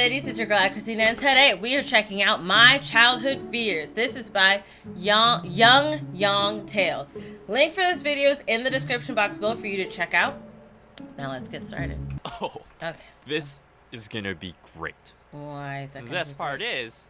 goodies? It's your girl Aychristene, and today we are checking out My Childhood Fears. This is by Yong Tales. Link for this video is in the description box below for you to check out. Now let's get started. Oh, okay. This is gonna be great. Why is that? The best part is,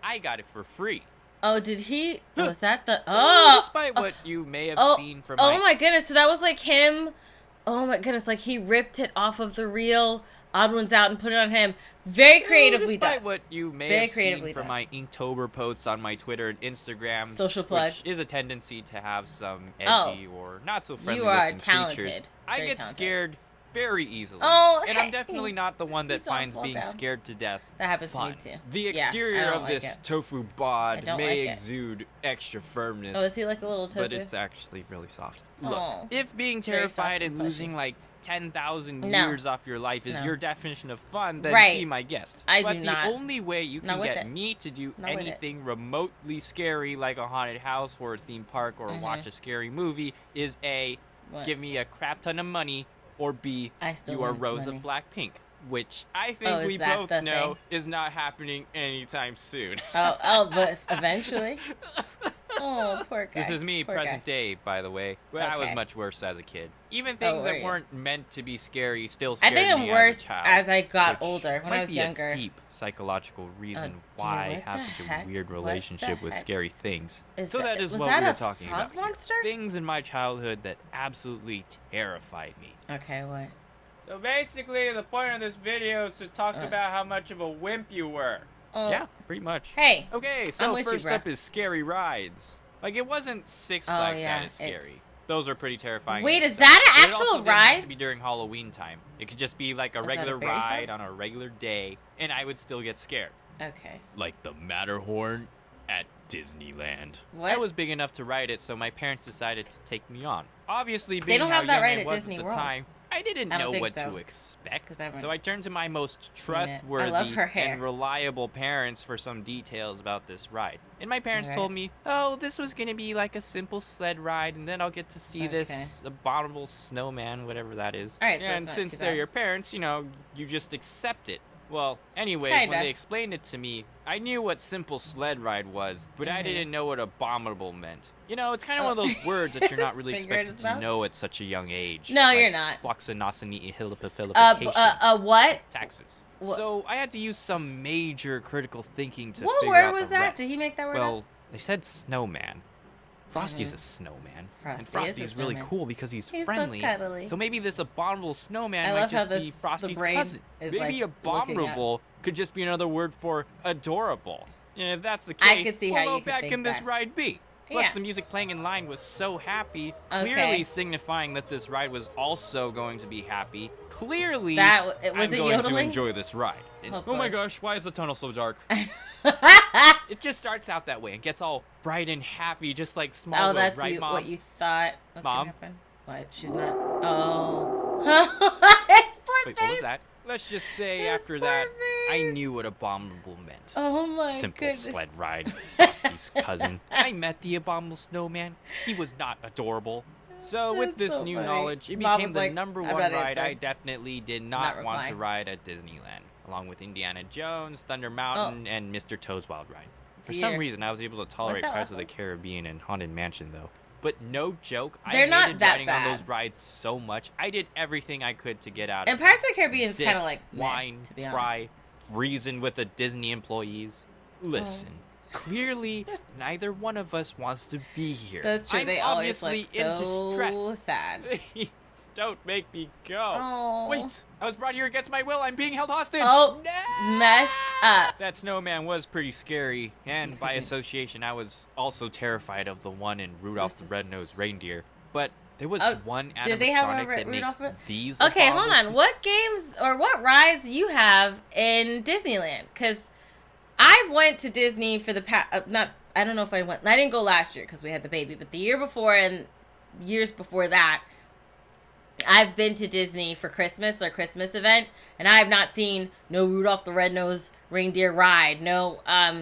I got it for free. Oh, did he? Was that the? Oh, despite what you may have seen from. Oh my goodness! So that was like him. Oh my goodness! Like he ripped it off of the real Odd Ones Out and put it on him. Very creatively despite done. what you may have seen from my Inktober posts on my Twitter and Instagram, social plug, which is a tendency to have some edgy or not so friendly you are looking talented. creatures. I get scared very easily. Oh, and I'm definitely not the one that finds being scared to death That happens fun. to me too. The exterior of this tofu bod may like exude extra firmness. Oh, is he like a little tofu? But it's actually really soft. Oh. Look, if being terrified and losing like 10,000 years off your life is your definition of fun, then be my guest. But the only way you can get me to do anything remotely scary like a haunted house or a theme park or watch a scary movie is A, give me a crap ton of money, or B, you are Rose of Blackpink, which I think we both know is not happening anytime soon. But eventually. Oh, poor guy. This is me, present day, by the way. But I was much worse as a kid. Even things that weren't meant to be scary still scared me. I think I'm worse as I got older. When I was younger. A deep psychological reason why I have such a weird relationship with scary things. So that is what we were talking about. Monster? Things in my childhood that absolutely terrified me. Okay, what? So basically, the point of this video is to talk about how much of a wimp you were. Yeah, pretty much. Hey. Okay, so first up is scary rides. Like, it wasn't Six Flags that is scary. Those are pretty terrifying. Wait, is that an actual ride? It also didn't have to be during Halloween time. It could just be like a regular ride on a regular day, and I would still get scared. Okay. Like the Matterhorn at Disneyland. What? I was big enough to ride it, so my parents decided to take me on. Obviously, being they don't have how that young right I at was Disney at the World. time, I didn't know what to expect, so I turned to my most trustworthy and reliable parents for some details about this ride. And my parents told me, oh, this was going to be like a simple sled ride, and then I'll get to see this abominable snowman, whatever that is. And since they're your parents, you know, you just accept it. Well, anyways, when they explained it to me, I knew what simple sled ride was, but I didn't know what abominable meant. You know, it's kind of one of those words that you're not really expected to know at such a young age. No, you're not. Floxinosinihilipilification. What? Taxes. So I had to use some major critical thinking to figure out the What word was that? Did he make that word up? They said snowman. Frosty's a snowman. And Frosty's really cool because he's friendly. So cuddly. So maybe this abominable snowman might just be Frosty's cousin. Maybe abominable could just be another word for adorable. And if that's the case, I could see how you could bad think can this ride be? Plus, the music playing in line was so happy, clearly signifying that this ride was also going to be happy. Clearly, I'm going to enjoy this ride. And, oh my gosh, why is the tunnel so dark? It just starts out that way and gets all bright and happy, just like Smallville, that's right, Mom? What you thought was going to happen? What? She's not... Oh. Wait, what was that? Let's just say after that, I knew what abominable meant. Oh my Simple sled ride. Frosty's cousin. I met the abominable snowman. He was not adorable. So with this new knowledge, it became the number one ride I definitely did not want to ride at Disneyland, along with Indiana Jones, Thunder Mountain, and Mr. Toad's Wild Ride. For some reason, I was able to tolerate Pirates of the Caribbean and Haunted Mansion, though. But no joke, I hated riding on those rides so much. I did everything I could to get out of it. And Pirates of the Caribbean is kind of like whine, cry, reason with the Disney employees. Listen, clearly neither one of us wants to be here. That's true. They always look so sad. Please don't make me go. Oh. Wait, I was brought here against my will. I'm being held hostage. Oh, no! Messed up. That snowman was pretty scary, and by association, I was also terrified of the one in Rudolph the Red-Nosed Reindeer. But there was one animatronic that makes these. Okay, hold on. What games or what rides do you have in Disneyland? Because I went to Disney for the past. I don't know if I went. I didn't go last year because we had the baby, but the year before and years before that, I've been to Disney for Christmas, their Christmas event, and I have not seen no Rudolph the Red-Nosed Reindeer ride, no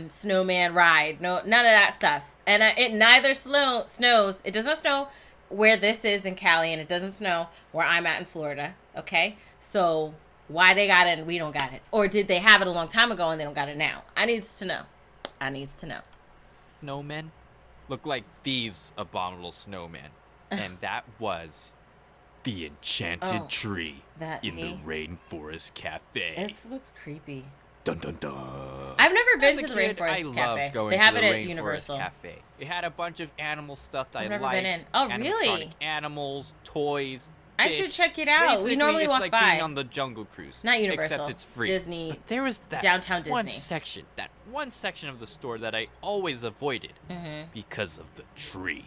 snowman ride, no none of that stuff. And it neither snows. It does not snow where this is in Cali, and it doesn't snow where I'm at in Florida. Okay, so why they got it and we don't got it. Or did they have it a long time ago and they don't got it now? I needs to know. Snowmen look like these abominable snowmen. And that was the enchanted tree in the Rainforest Cafe. It looks creepy. Dun dun dun. I've never been to the Rainforest Cafe. I loved going they have to it the at Rainforest Universal Cafe. It had a bunch of animal stuff that I've I never liked. been in. Oh, really? Animals, toys. I fish. should check it out. Basically, we normally it's walk like by. Being on the Jungle Cruise. Not Universal. Except it's free. Disney. But there was that downtown Disney. one section of the store that I always avoided because of the tree.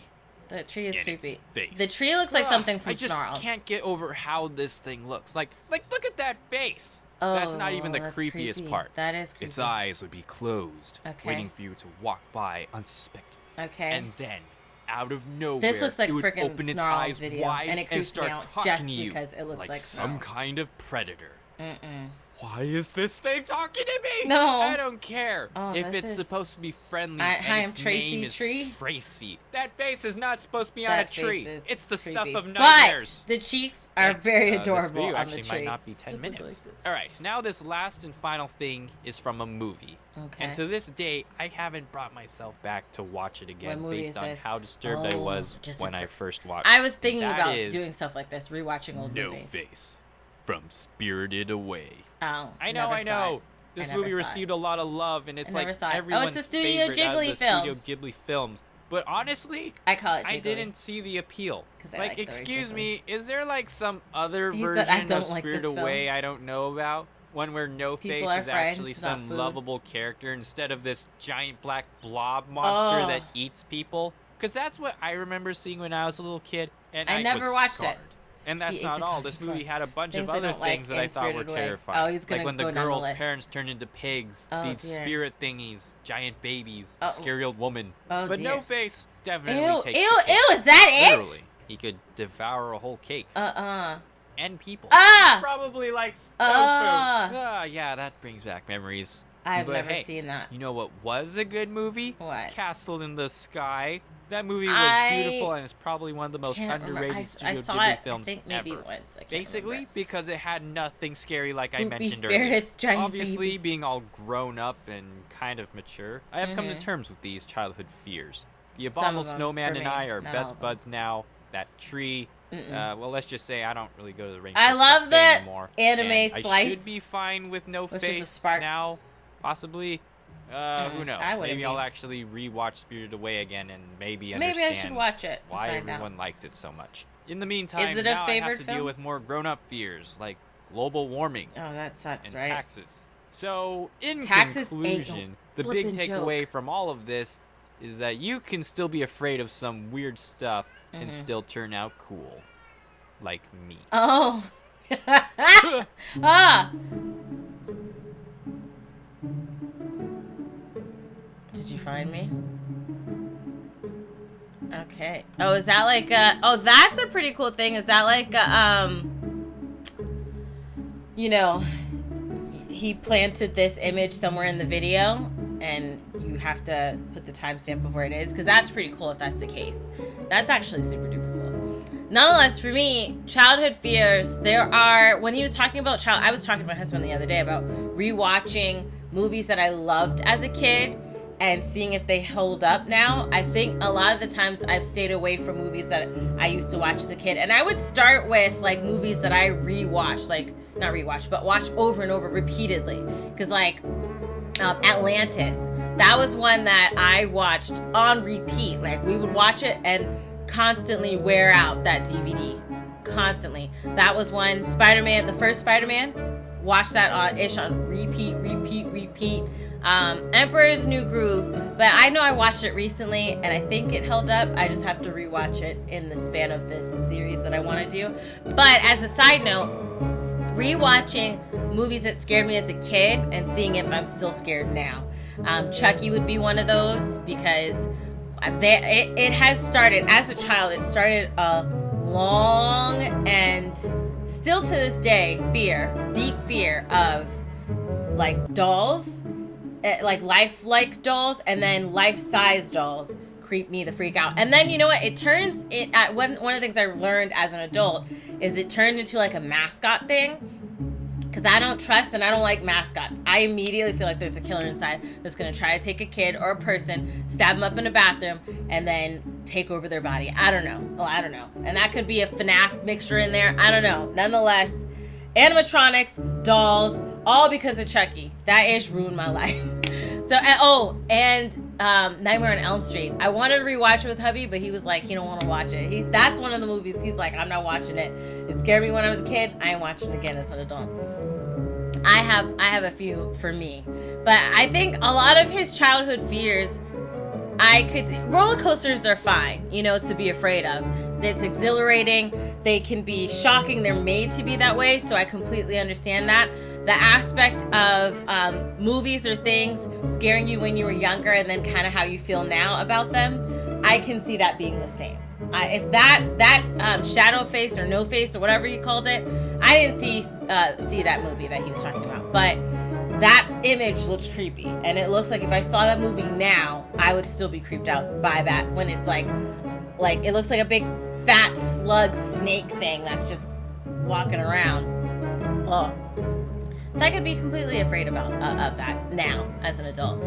The tree is creepy. Face. The tree looks like something from Snarls. I just can't get over how this thing looks. Like look at that face. Oh, that's not even the creepiest creepy. part. That is creepy. Its eyes would be closed, waiting for you to walk by unsuspected. Okay. And then, out of nowhere, this looks like it would freaking open its Snarls eyes video, wide and it creeps start me out talking just to you because it looks like some kind of predator. Mm-mm. Why is this thing talking to me? No. I don't care. Oh, if it's supposed to be friendly, hi, I'm its Tracy name is Tree. Tracy. That face is not supposed to be on a tree. It's the creepy. stuff of nightmares. But the cheeks are very adorable this video on actually the tree. might not be 10 minutes. All right, now this last and final thing is from a movie. Okay. And to this day, I haven't brought myself back to watch it again What movie based is on this? how disturbed I was when I first watched it. I was thinking That about is doing stuff like this, rewatching old movies. No Face from Spirited Away. Oh, I know. This movie received a lot of love, and it's like everyone's it's a Studio favorite Ghibli out of the film. Studio Ghibli films. But honestly, I call it Ghibli. I didn't see the appeal. Like excuse me, is there like some other He version said, of Spirited Away I don't know about? One where No Face is actually some lovable character instead of this giant black blob monster that eats people? Because that's what I remember seeing when I was a little kid, and I never watched it. And that's not all. This movie had a bunch of other things that I thought were terrifying. Oh, he's gonna like when the go girl's down the parents turned into pigs, these spirit thingies, giant babies, scary old woman. But No Face definitely takes ew, the cake. is that it? Literally, he could devour a whole cake. And people. Probably like tofu. Yeah, that brings back memories. I've never seen that. You know what was a good movie? What? Castle in the Sky. That movie was beautiful, and it's probably one of the most underrated Studio Ghibli films I think maybe ever. Once. I can't Basically, remember. because it had nothing scary like Spoopy I mentioned spirits, earlier. giant Obviously, babies. being all grown up and kind of mature, I have come to terms with these childhood fears. The abominable snowman and I are best buds now. That tree. Well, let's just say I don't really go to the rainforest I love that anymore. anime slice. I should be fine with No Face now, possibly. Who knows? Maybe I'll actually rewatch Spirited Away again and maybe understand I should watch it why everyone likes it so much. In the meantime, is it a now I have to film? deal with more grown-up fears like global warming. Oh, that sucks, and right? taxes. So, in taxes conclusion, the big takeaway from all of this is that you can still be afraid of some weird stuff and still turn out cool. Like me. Oh. Did you find me? Okay. Oh, is that like oh, that's a pretty cool thing. Is that like you know, he planted this image somewhere in the video and you have to put the timestamp of where it is, because that's pretty cool if that's the case. That's actually super duper cool. Nonetheless, for me, childhood fears, there are, when he was talking about I was talking to my husband the other day about rewatching movies that I loved as a kid and seeing if they hold up now. I think a lot of the times I've stayed away from movies that I used to watch as a kid. And I would start with like movies that I rewatched, like not rewatch, but watch over and over repeatedly. Because like Atlantis, that was one that I watched on repeat. Like we would watch it and constantly wear out that DVD. Constantly. That was one. Spider-Man, the first Spider-Man, watched that on repeat. Emperor's New Groove, but I know I watched it recently and I think it held up. I just have to rewatch it in the span of this series that I want to do. But as a side note, rewatching movies that scared me as a kid and seeing if I'm still scared now. Chucky would be one of those, because it has started, as a child, it started a long and still to this day deep fear of like dolls, like lifelike dolls, and then life-size dolls creep me the freak out. And then you know what? One of the things I learned as an adult is it turned into like a mascot thing. Because I don't trust and I don't like mascots. I immediately feel like there's a killer inside that's going to try to take a kid or a person, stab them up in a bathroom, and then take over their body. I don't know. Oh, I don't know. And that could be a FNAF mixture in there. I don't know. Nonetheless, animatronics, dolls, all because of Chucky. That ish ruined my life. So, Nightmare on Elm Street. I wanted to rewatch it with hubby, but he was like, he don't want to watch it. That's one of the movies he's like, I'm not watching it. It scared me when I was a kid. I ain't watching it again as an adult. I have a few for me, but I think a lot of his childhood fears, roller coasters are fine, to be afraid of. It's exhilarating. They can be shocking. They're made to be that way. So I completely understand that. The aspect of movies or things scaring you when you were younger and then kind of how you feel now about them, I can see that being the same. If that shadow face or no face or whatever you called it, I didn't see that movie that he was talking about, but that image looks creepy, and it looks like if I saw that movie now, I would still be creeped out by that. When it's like it looks like a big fat slug snake thing that's just walking around. Oh. So I could be completely afraid of that now as an adult.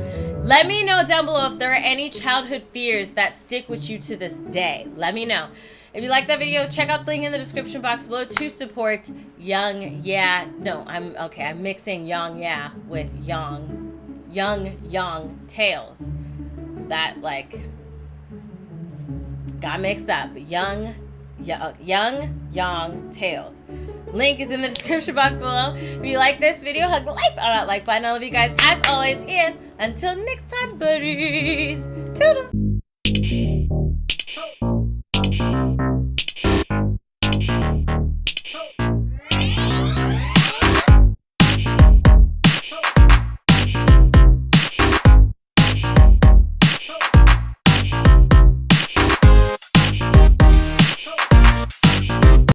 Let me know down below if there are any childhood fears that stick with you to this day. Let me know. If you like that video, check out the link in the description box below to support Young Yeah. No, I'm mixing Young Yeah with Young Tales. That got mixed up. Young Tales. Link is in the description box below. If you like this video, hug the life out of that like button. I love you guys as always, and until next time, buddies. Toodles.